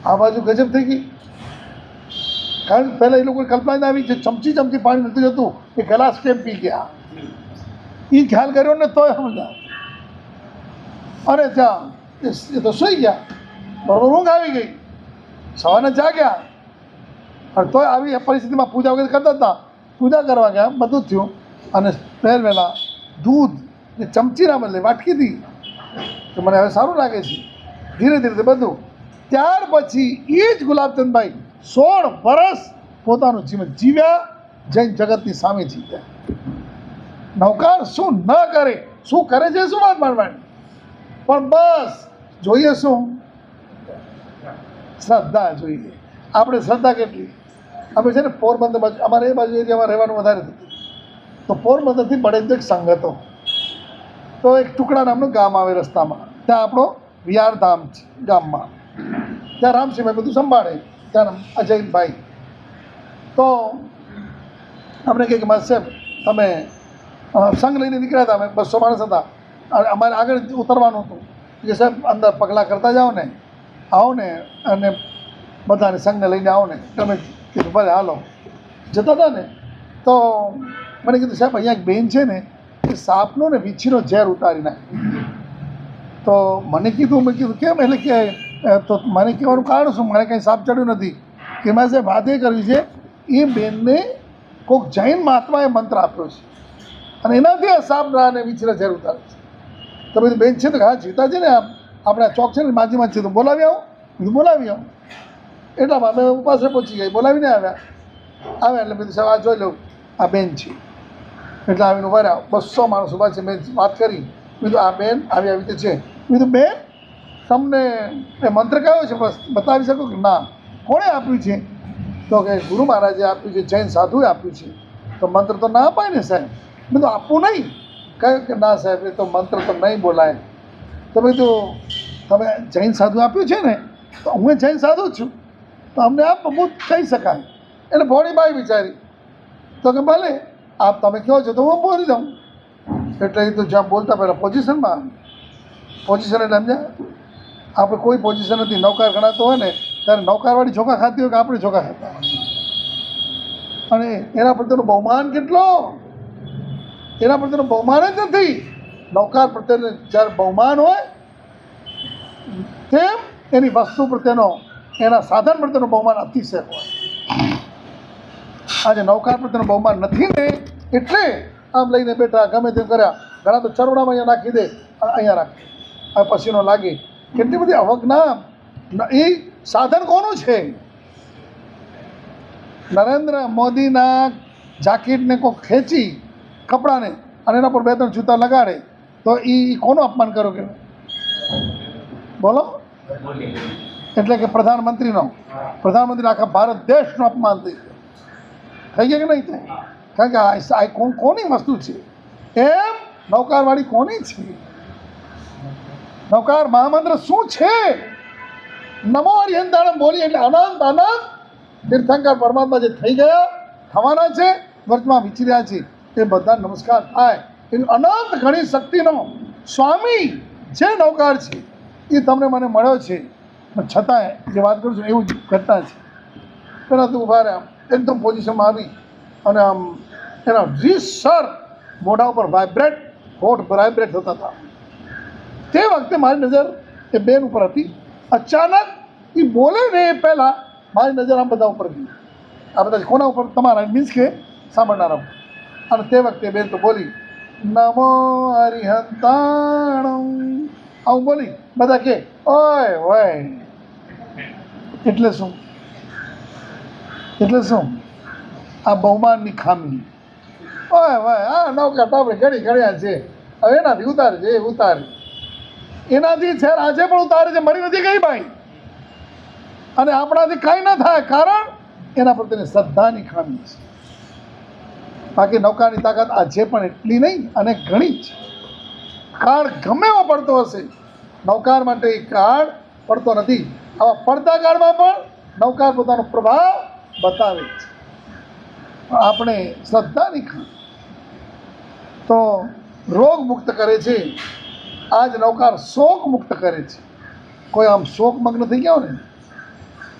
આ બાજુ ગજબ થઈ ગઈ. કારણ કે પહેલાં એ લોકોને કલ્પના જ આવી છે, ચમચી પાણી નથી જતું, એ ગ્લાસ કેમ પી ગયા, એ ખ્યાલ કર્યો ને તોય સમજા. અને ત્યાં એ તો સૂઈ ગયા, બરોબર ઊંઘ આવી ગઈ. સવારે જાગ્યા, અને તોય આવી પરિસ્થિતિમાં પૂજા વગેરે કરતા હતા. પૂજા કરવા ગયા, બધું જ થયું. અને વહેલા દૂધ એ ચમચીના બદલે વાટકીથી, તો મને હવે સારું લાગે છે. ધીરે બધું. ત્યાર પછી એ જ ગુલાબચંદભાઈ 16 વર્ષ પોતાનું જીવન જીવ્યા, જૈન જગતની સામે જીવ્યા. નૌકાર શું ન કરે, શું કરે છે શું વાત માનવાની, પણ બસ જોઈએ શું? શ્રદ્ધા જોઈએ. આપણે શ્રદ્ધા કેટલી? અમે છે ને પોરબંદર બાજુ, અમારે એ બાજુ એરિયામાં રહેવાનું વધારે થતું, તો પોરબંદરથી બળેજ સંઘ હતો. તો એક ટુકડા નામનું ગામ આવે રસ્તામાં, ત્યાં આપણો વિહારધામ છે ગામમાં. ત્યાં રામસિંહભાઈ બધું સંભાળે, ત્યાં અજયભાઈ. તો અમને કહે કે મારા સાહેબ તમે સંઘ લઈને નીકળ્યા હતા, અમે 200 માણસ હતા, અમારે આગળ ઉતરવાનું હતું. કે સાહેબ અંદર પગલાં કરતા જાઓ ને, આવો ને, અને બધાને સંઘને લઈને આવો ને. તમે કીધું ભલે હાલો. જતા હતા ને તો મને કીધું સાહેબ અહીંયા એક બેન છે ને, એ સાપનો ને વીંછીનો ઝેર ઉતારી નાખે. તો મેં કીધું કેમ? એટલે કે તો મને કહેવાનું કારણ શું? મને કંઈ સાપ ચડ્યું નથી. કે મારે સાહેબ વાત એ કરવી છે, એ બેનને કોઈક જૈન મહાત્માએ મંત્ર આપ્યો છે, અને એનાથી આ સાપડા અને વિછરા ઝેર ઉતારે છે. તો બધું બેન છે તો હા જીતા છે ને આપણે ચોક છે ને માજીમાં છે તો બોલાવી આવો, બધું બોલાવી આવો. એટલામાં અમે ઉપાસે પહોંચી ગઈ, બોલાવીને આવ્યા એટલે બધું સાહેબ આ જોઈ લઉં આ બેન છે એટલે આવીને ઉભા રહ્યા. 200 માણસ ઉભા છે. મેં વાત કરી, બીજું આ બેન આવી રીતે છે. બીજું બેન તમને એ મંત્ર કયો છે બસ બતાવી શકો કે ના? કોણે આપ્યું છે? તો કે ગુરુ મહારાજે આપ્યું છે, જૈન સાધુએ આપ્યું છે. તો મંત્ર તો ના અપાય ને સાહેબ? બધું આપવું નહીં. કહ્યું કે ના સાહેબ એ તો મંત્ર તો નહીં બોલાય. તો બધું તમે જૈન સાધુ આપ્યું છે ને? તો હું જૈન સાધુ જ છું, તો અમને આપ હું કહી શકાય. એટલે ભોળી બાઈ વિચારી તો કે ભલે આપ તમે કહો છો તો હું બોલી દઉં. એટલે એ તો જ્યાં બોલતા પહેલાં પોઝિશનમાં, પોઝિશન એટલે સમજ્યા? આપણે કોઈ પોઝિશન નથી. નૌકાર ગણાતો હોય ને ત્યારે નૌકારવાળી ચોખા ખાતી હોય કે આપણે ચોખા ખાતા હોય. અને એના પ્રત્યેનો બહુમાન કેટલો, એના પ્રત્યેનો બહુમાન જ નથી. નૌકાર પ્રત્યેનો જ્યારે બહુમાન હોય તેમ એની વસ્તુ પ્રત્યેનો, એના સાધન પ્રત્યેનો બહુમાન અતિશય હોય. આજે નૌકાર પ્રત્યેનો બહુમાન નથી ને એટલે આમ લઈને બેઠા, ગમે તેમ કર્યા. ઘણા તો ચરવડામાં અહીંયા નાખી દે, અહીંયા રાખે, આ પસીનો લાગે. કેટલી બધી અવજ્ઞા. એ સાધન કોનું છે? નરેન્દ્ર મોદીના જાકીટને કોઈ ખેંચી કપડાને અને એના પર 2-3 જૂતા લગાડે તો એ કોનું અપમાન કરો કે બોલો? એટલે કે પ્રધાનમંત્રીનો આખા ભારત દેશનું અપમાન થઈ ગયા કે નહીં થાય? કારણ કે આ કોની વસ્તુ છે? એમ નૌકારવાળી કોની છે? નૌકાર મહામંત્ર શું છે? નમો હરિહંતાણમ બોલી એટલે અનંત તીર્થંકર પરમાત્મા જે થઈ ગયા, થવાના છે, વર્તમાં વિચર્યા છે, એ બધા નમસ્કાર થાય. એ અનંત ઘણી શક્તિનો સ્વામી જે નૌકાર છે એ તમને મને મળ્યો છે. છતાંય જે વાત કરું છું એવું જ ઘટના છે. પહેલાં તો ઊભા રહ્યા, એકદમ પોઝિશનમાં આવી અને આમ એના રીસર મોઢા ઉપર હોઠ વાઇબ્રેટ થતા હતા. તે વખતે મારી નજર એ બેન ઉપર હતી. અચાનક એ બોલે ને એ પહેલાં મારી નજર આમ બધા ઉપર ગઈ. આ બધા કોના ઉપર? તમારા મીન્સ કે સાંભળનારા ઉપર. અને તે વખતે બેન તો બોલી નમો હરિહંતાણમ, આવું બોલી. બધા કે ઓય ઓય. એટલે શું? આ બહુમાનની ખામી. ઓય ઓય આ નૌકા તો આપણે ઘડ્યા છે, હવે એનાથી ઉતારે એનાથી છે આજે પણ ઉતારે છે. મરી નથી ગઈ ભાઈ. અને આપણાથી કાંઈ ન થાય, કારણ એના પ્રત્યેની શ્રદ્ધાની ખામી છે. બાકી નૌકાની તાકાત આજે પણ એટલી નહીં અને ઘણી જ. કાળ ગમે એવો પડતો હશે, નૌકાર માટે એ કાળ પડતો નથી. આવા પડતા કાળમાં પણ નૌકાર પોતાનો પ્રભાવ બતાવે છે. આપણે શ્રદ્ધાની ખામી તો રોગ મુક્ત કરે છે. આજ નૌકાર શોક મુક્ત કરે છે. કોઈ આમ શોકમગ્ન થઈ ગયા હોય ને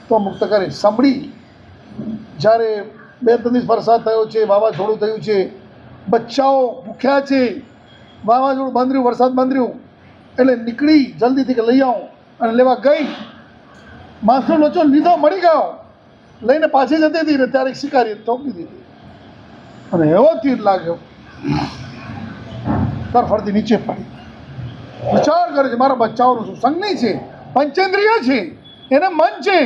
તો મુક્ત કરે. સંભળી જ્યારે 2-3 દિવસ વરસાદ થયો છે, વાવાઝોડું થયું છે, બચ્ચાઓ ભૂખ્યા છે, વાવાઝોડું બંધ રહ્યું, વરસાદ બંધ રહ્યું એટલે નીકળી જલ્દીથી કે લઈ આવું અને લેવા ગઈ. માંસનો લોચો લીધો, મળી ગયો, લઈને પાછી જતી હતી ને ત્યારે શિકારી ચોંકી દીધી અને એવો તીર લાગ્યો, તરફડતી નીચે પડી. વિચાર કરે છે મારા બચ્ચાઓનું શું? સંજ્ઞી છે, પંચેન્દ્રિય છે, એને મન છે,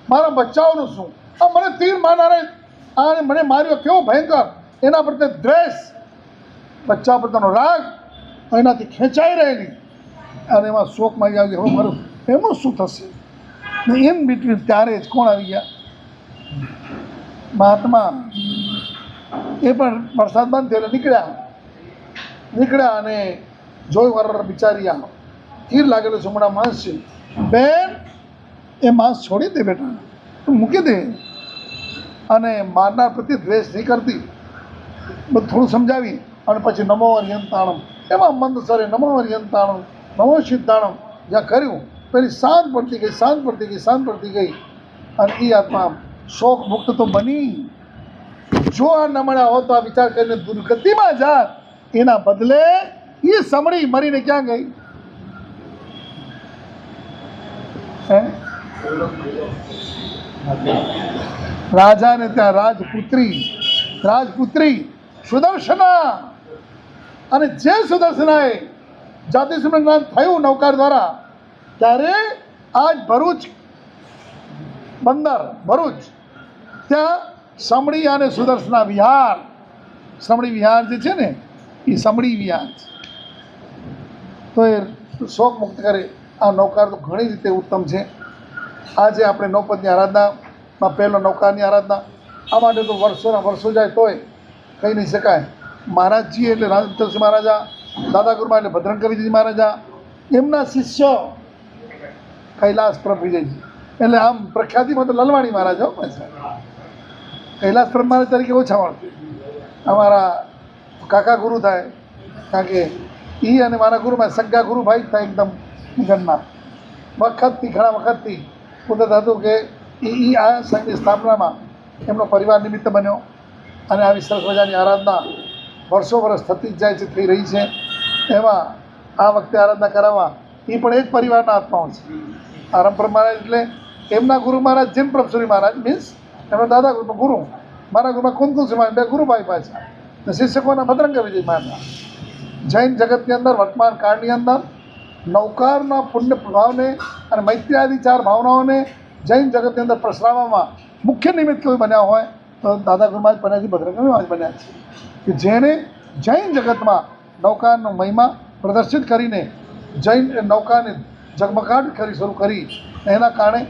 મારા બચ્ચાઓનું શું? આ મને તીર મારનારે આ મને માર્યો, કેવો ભયંકર! એના પ્રત્યે દ્વેષ, બચ્ચા પ્રત્યેનો રાગ, એનાથી ખેંચાઈ રહેલી અને એમાં શોકમાં આવી ગયો. હવે મારું એમનું શું થશે? ઇન બિટવીન ત્યારે જ કોણ આવી ગયા? મહાત્મા. એ પણ વરસાદ બંધ થયો એટલે નીકળ્યા અને જોઈ વર બિચારી તીર લાગેલું સુમડા માંસ છે. બેન એ માંસ છોડી દે બેટા, તું મૂકી દે. અને મારનાર પ્રત્યે દ્વેષ નહીં કરતી, બધું થોડું સમજાવી અને પછી નમો હરિહંતાણમ એમાં મંદ સરે નમો હરિહંતાણમ નમો સિદ્ધાણમ જ્યાં કર્યું પેલી શાંત પડતી ગઈ અને એ આત્મા શોક મુક્ત તો બની. જો આ ન મળ્યા હોત તો આ વિચાર કરીને દુર્ગતિમાં જાત, એના બદલે એ સમળી મરીને ક્યાં ગઈ? રાજાને ત્યાં રાજપુત્રી સુદર્શના અને જે સુદર્શનાએ જ્યોતિષનું જ્ઞાન થયું નૌકાર દ્વારા, ત્યારે આજ ભરૂચ બંદર ભરૂચ ત્યાં સમડી અને સુદર્શના વિહાર, સમડી વિહાર જે છે ને એ સમડી વિહાર છે. તો એ શોક મુક્ત કરે આ નૌકાર તો ઘણી રીતે ઉત્તમ છે. આજે આપણે નૌપદની આરાધનામાં પહેલો નૌકારની આરાધના, આ માટે તો વર્ષોના વર્ષો જાય તોય કહી નહીં શકાય. મહારાજજી એટલે રાજસિંહ મહારાજા, દાદા ગુરુમાં એટલે ભદ્રંકવિજયજી મહારાજા, એમના શિષ્ય કૈલાસ પ્રભ વિજયજી, એટલે આમ પ્રખ્યાતિમાં તો લલવાણી મહારાજ હો. કૈલાસ પ્રભ મહારાજ તરીકે ઓછા મળશે. અમારા કાકા ગુરુ થાય, કારણ કે એ અને મારા ગુરુમાં સગ્ગા ગુરુભાઈ જ થાય એકદમ નિગણના. વખતથી ઘણા વખતથી કુદરત હતું કે એ આ સંઘની સ્થાપનામાં એમનો પરિવાર નિમિત્ત બન્યો અને આવી સરસ મજાની આરાધના વર્ષો વર્ષ થતી જ જાય છે, થઈ રહી છે. એમાં આ વખતે આરાધના કરાવવા એ પણ એ જ પરિવારના આત્માઓ છે. આરંભ મહારાજ એટલે એમના ગુરુ મહારાજ જીન પ્રભસુરી મહારાજ, મીન્સ એમના દાદા ગુરુ, મારા ગુરુમાં કુંતુસિંહ મહારાજ, બે ગુરુભાઈ પાછા, ને શિક્ષકોના ભદ્રંકવિજય મહારાજ. જૈન જગતની અંદર વર્તમાન કાળની અંદર નૌકારના પુણ્ય ભાવને અને મૈત્રી આદિ 4 ભાવનાઓને જૈન જગતની અંદર પ્રસરાવવામાં મુખ્ય નિમિત્ત કોઈ બન્યા હોય તો દાદા ગુરુ મહારાજ પન્યાજી ભદ્રંકવિજય મહારાજ બન્યા છે, કે જેણે જૈન જગતમાં નૌકાનો મહિમા પ્રદર્શિત કરીને જૈન નૌકાને ઝગમગાટ કરી શરૂ કરી. એના કારણે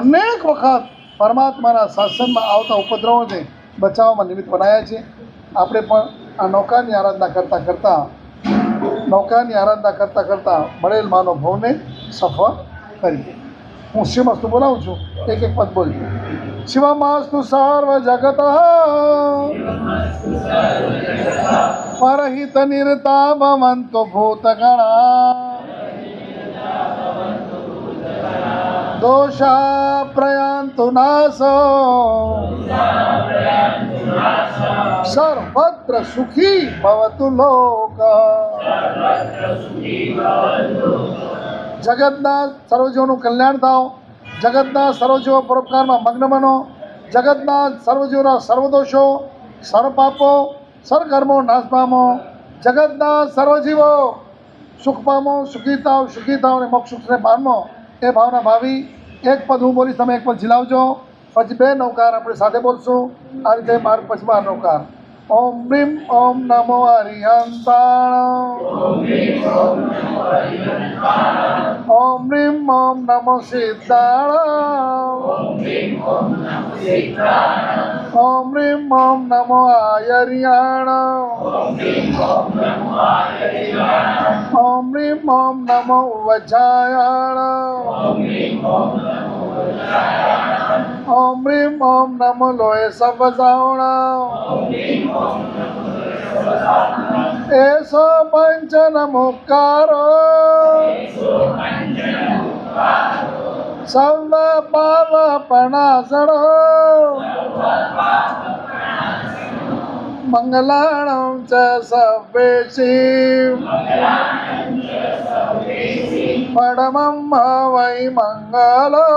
અનેક વખત પરમાત્માના શાસનમાં આવતા ઉપદ્રવોને બચાવવામાં નિમિત્ત બનાવ્યા છે. આપણે પણ આ નૌકાની આરાધના કરતાં મળેલ માનવ ભવને સફળ કરીએ. હું શિવમસ્તુ બોલાવું છું, એક એક પદ બોલજો. શિવમસ્તુ સર્વ જગત પરહિત નિરતા ભવંતો ભૂતગણા દોષા પ્રયાન્તુ નાશો સર્વત્ર સુખી ભવતુ લોક. જગતના સર્વજીવોનું કલ્યાણ થાવ, જગતના સર્વજીવો પરોપકારમાં મગ્ન બનો, જગતના સર્વજીવોના સર્વદોષો, સર્વપાપો, સર્વકર્મો નાશ પામો, જગતના સર્વજીવો સુખ પામો, સુખી થાવ અને મોક્ષ સુખને પામો. એ ભાવના ભાવી એક પદ હું બોલીશ, તમે એક પદ ઝીલાવજો, પછી 2 નૌકાર આપણે સાથે બોલશું. આ રીતે માર્ગ પછી 12 નૌકાર. ઓમ રીમ ઓમ નમો હરિહંતાણ, ઓમ રીમ ઓમ નમો સિદ્ધાણ, ઓમ રીમ ઓમ નમો આયર્યાણ, ઓમ રીમ ઓમ નમો વજાયાણ, ઓમ રીમ ઓમ નમો લોય સવજાવણ. એસો પંચન મુકારો સર્વ પાપ પણાસણો મંગલાણં ચ સર્વેષી પરમં વૈ મંગલો.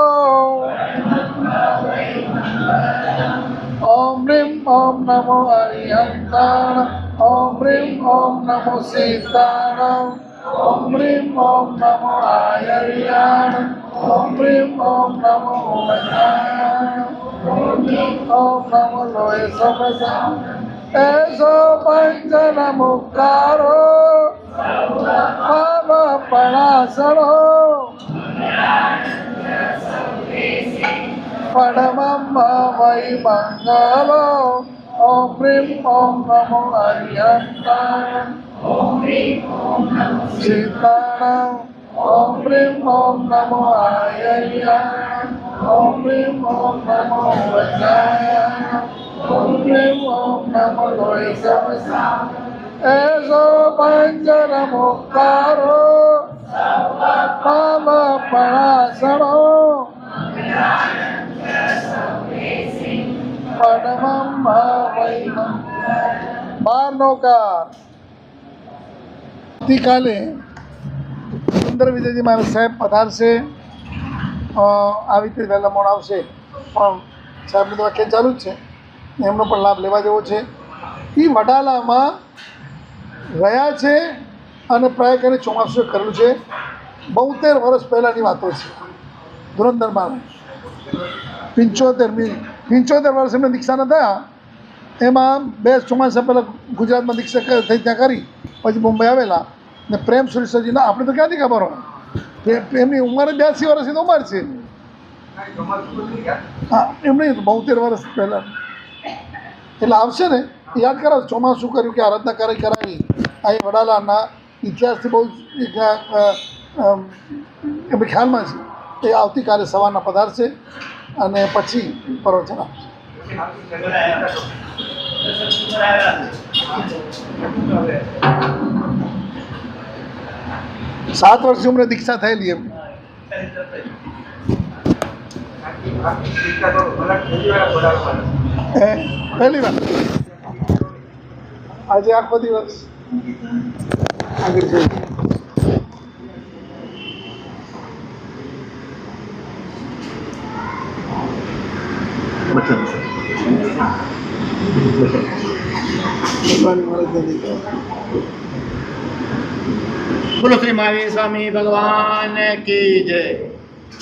ઓમ રીમ ઓમ નમો હરિહંતાણ, ઓમ રીમ ઓમ નમો સિદ્ધાણ, ઓમ રીમ ઓમ નમો આયર્યાણ, ઓમ રીમ ઓમ નમો વજાયાણ, ઓમ નમો લોય સવજાણ. એસો પંચન મુકારો પાપ પણાસણો પરમં વૈ મંગલો. ઓમ રીમ ઓમ નમો હરિહંતાણ, ઓમ રીમ ઓમ નમો સિદ્ધાણ, ઓમ રીમ ઓમ નમો આયર્યાણ, ઓમ રીમ ઓમ નમો વજાયાણ, ઓમ રીમ ઓમ નમો લોય સવજાણ. એસો પંચન મુકારો પાપ પણાસણો પરમં વૈ મંગલો. 12 નૌકાર. આવતીકાલે સુંદર વિજયજી મહારાજ સાહેબ પધારશે. આવી રીતે વહેલા મોડ આવશે, પણ સાહેબનું તો વાક્ય ચાલુ જ છે, એમનો પણ લાભ લેવા જેવો છે. એ વડાલામાં રહ્યા છે અને પ્રાય કરીને ચોમાસું કરેલું છે. 72 વર્ષ પહેલાંની વાતો છે. ધુરંધરમાં 75 વર્ષ એમને દીક્ષાના થયા. એમાં 2 ચોમાસા પહેલાં ગુજરાતમાં દીક્ષા થઈ ત્યાં કરી, પછી મુંબઈ આવેલા ને પ્રેમ સુરેશ્વરજીના આપણે તો ક્યાંથી ખબર હોય, એમની ઉંમર 82 વર્ષની તો ઉંમર છે. હા, એમને 72 વર્ષ પહેલાં એટલે આવશે ને યાદ કરાવો. ચોમાસું કર્યું કે આરાધના કરાવી આ વડાલાના ઇતિહાસથી બહુ એમને ખ્યાલમાં છે. એ આવતીકાલે સવારના પધારશે અને પછી પ્રવચન આપશે. 7 વર્ષની ઉંમરે દીક્ષા થયેલી એમ. પહેલી વાર આજે આખો દિવસ આગળ જઈએ. બોલો શ્રી મહાવીર સ્વામી ભગવાન કી જય.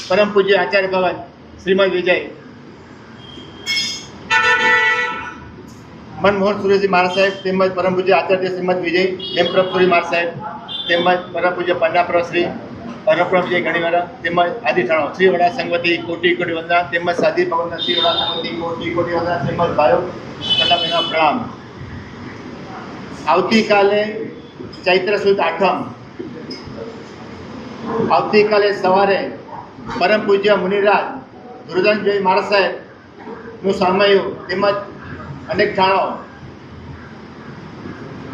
પરમ પૂજ્ય આચાર્ય ભગત શ્રીમદ વિજય મનમોહન સુરેશજી મહારાજ સાહેબ તેમજ પરમ પૂજ્ય આચાર્ય શ્રીમદ વિજય હેમપ્રભ સુરી મહારાજ સાહેબ તેમજ પરમ પૂજ્ય પન્નાપ્રભ શ્રી પરમપ્રભજી ઘણીવાળા તેમજ આદિ ઠાણો શ્રી વડા સંગવતી કોટી કોટી વંદના તેમજ સાદી ભગવાન શ્રી વડા સંગવતી કોટી કોટી વંદના તેમજ ભાઈઓ તથા બહેનો પ્રણામ. આવતીકાલે ચૈત્ર સુદ આઠમ, આવતીકાલે સવારે પરમ પૂજ્ય મુનિરાજ ધુરધનભાઈ મહારાજ સાહેબનું સામયું તેમજ અનેક ઠાણો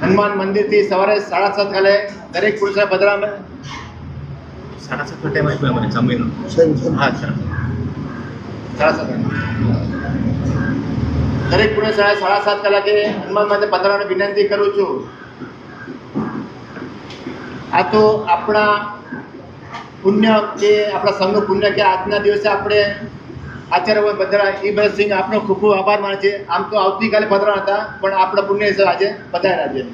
હનુમાન મંદિરથી સવારે 7:30 કાલે દરેક પુરુષને પધરામણ 7:30 ટાઈમ આપ્યો મને સમયનો. હા સર, 7:30 દરેક પુરુષ 7:30 કલાકે હનુમાન મંદિર પધરાવાની વિનંતી કરું છું. આ તો આપણા પુણ્ય કે આપણા સંઘનું પુણ્ય કે આજના દિવસે આપણે આચાર્ય બધા એ બધા સિંહ આપણો ખૂબ ખૂબ આભાર માને છે. આમ તો આવતીકાલે પધરાવાના હતા પણ આપણા પુણ્ય આજે પધાર્યા છે.